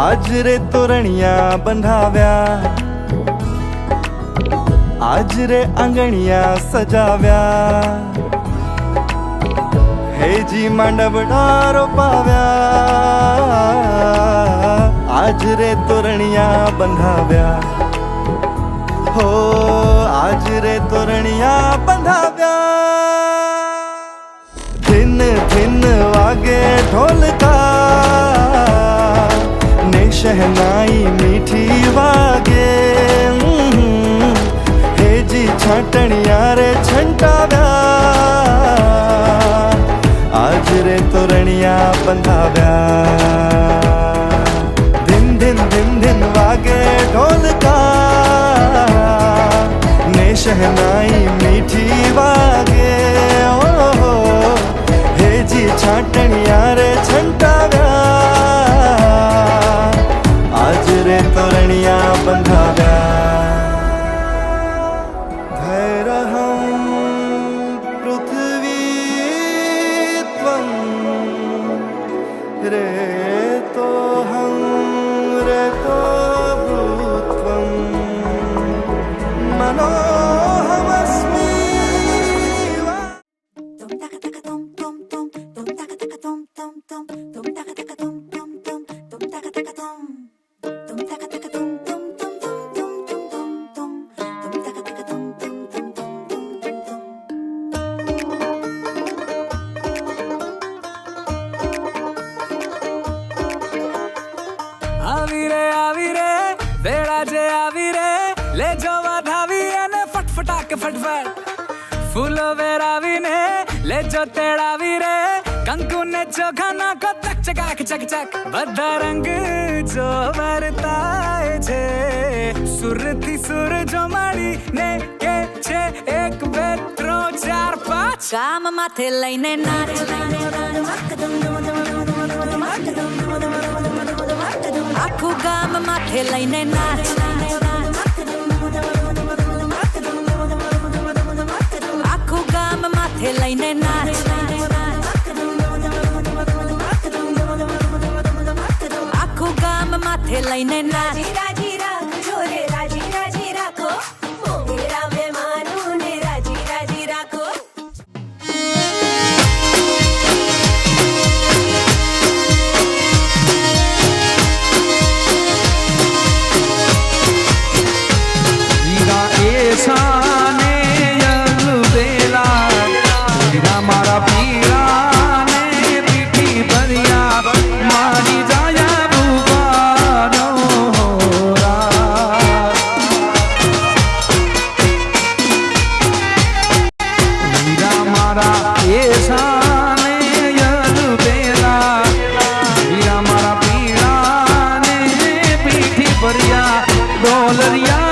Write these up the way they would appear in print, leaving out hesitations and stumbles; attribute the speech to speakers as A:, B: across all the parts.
A: आज रे तोरणिया बंधाव्या, आज रे आंगणिया सजाव्या, हेजी मांडवडा रोपाव्या, आज रे तोरणिया बंधाव्या, हो आज रे तोरणिया बंधाव्या। धिन धिन वागे ढोलका ने शहनाई मीठी वागे, हेजी छाटणिया रे छंटाव्या, आज रे तोरणिया बंधाव्या। धिन धिन धिन धिन वागे ढोलका ने शहनाई मीठी वागे, ओ हेजी छाटणिया रे छंटाव्या, आज रे तोरणिया बंधाव्या। धैर्यहं पृथ्वी त्वं रेतोऽहं रेतो भूत्वं मनोऽहमस्मि।
B: આવી રે વેળા જે આવી રે લે જવા ધાવી અને ફટફટાક ફટફટ ફૂલો વેરાવીને લે જો તેડાવી રે કંકુ ને ચોખા નાખો ચક ચકાક ચક ચક બધા રંગ જો વર્તાય છે સુરથી સુર જો માળી ને કે છે એક બે ત્રણ ચાર પાંચ
C: કામ માથે લઈને નાચ આખું ગામ માથે લઈને નાચ આખું ગામ માથે લઈને નાચ આખું ગામ માથે લઈને નાચ
D: રાજી રાખજો રે રાજી રાજી રાખો મોગેરા મહેમાનો ને રાજી રાજી રાખો
B: સાને યલબેલા હીરા મારા પીળા ને પીઠી ભર્યા મારી જાયા ભૂપાનો હીરા મારા એ સાને યલબેલા હીરા મારા પીળા ને પીઠી ભર્યા ડોલરિયા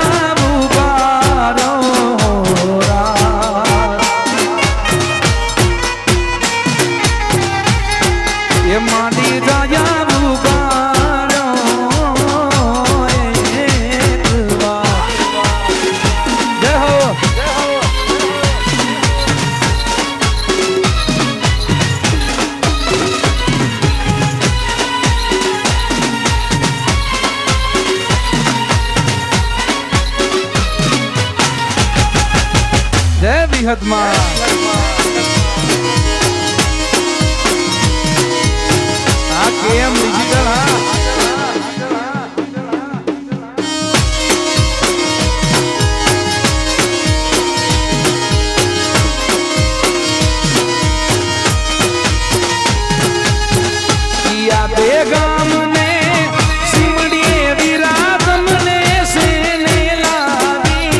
B: આ કેમ ડિજિટલ યા બેગમ ને સિમડીએ વિરાત મને સેને લાવી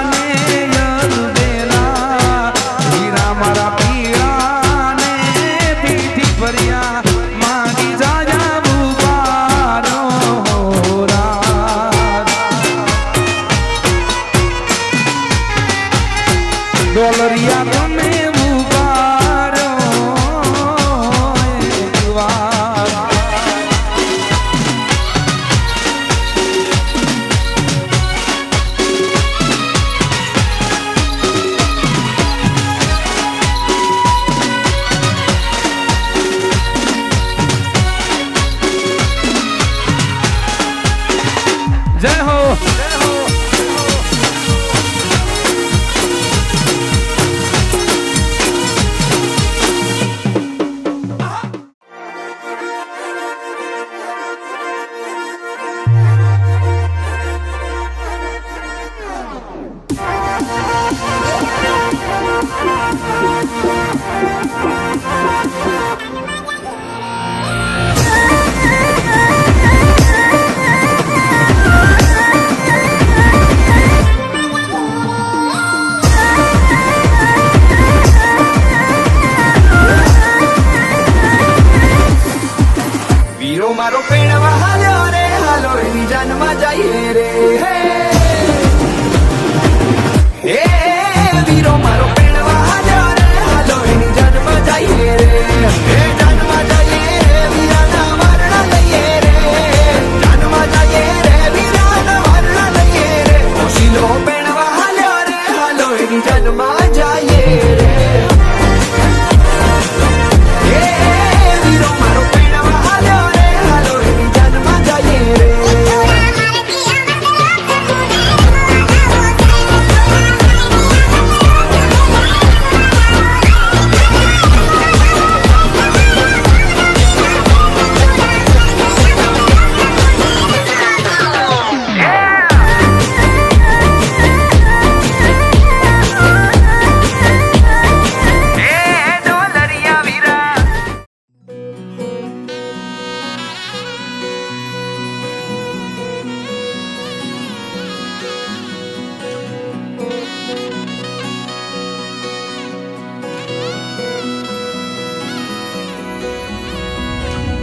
B: ને યલબેલા હીરા મારા પીળા ને પીઠી ભર્યા માંગી જાજા બુબારો રાત ડોલરિયા તમે બુબારો એક વાર જય હો વીરો મારો પેણવા હાલ્યો રે હાલો એની જાનમાં જઈએ રે હે વીરો મારો પેણવા હાલ્યો રે હાલો એની જાનમાં જઈએ રે હે જાનમાં જઈએ રે વીરાના વારણા લઈએ રે જાનમાં જઈએ રે વીરાના વારણા લઈએ રે ઓશીલો પેણવા હાલ્યો રે હાલો એની જાનમાં જઈએ રે હે વીરો મારો પેણવા હાલ્યો રે હાલો એની જાનમાં જઈએ રે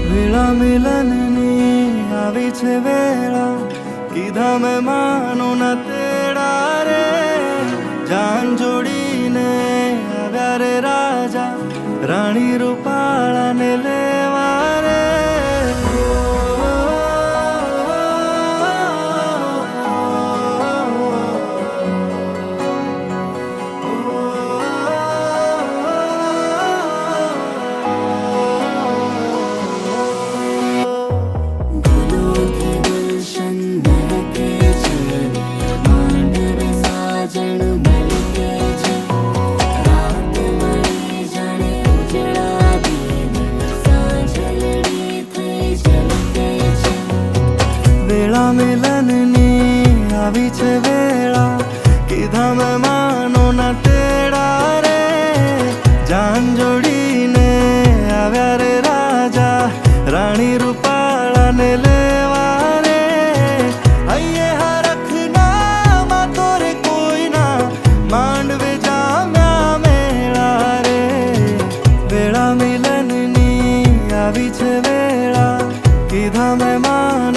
A: વેળા મિલનની આવી છે વેળા કીધા મેં માનો ના તેડા રે જાન જોડીને આવ્યા રે રાજા રાણી રૂપાળાને લેવા રે વેળા મિલનની આવી છે વેળા કીધા મેં માનો ના તેડા રે જાન જોડીને આવ્યા રે રાજા રાણી રૂપાળાને લેવા રે હૈયે હરખના માં તોરે કોઈના માંડવે જામ્યા મેળા રે વેળા મિલનની આવી છે વેળા કીધા મેં માનો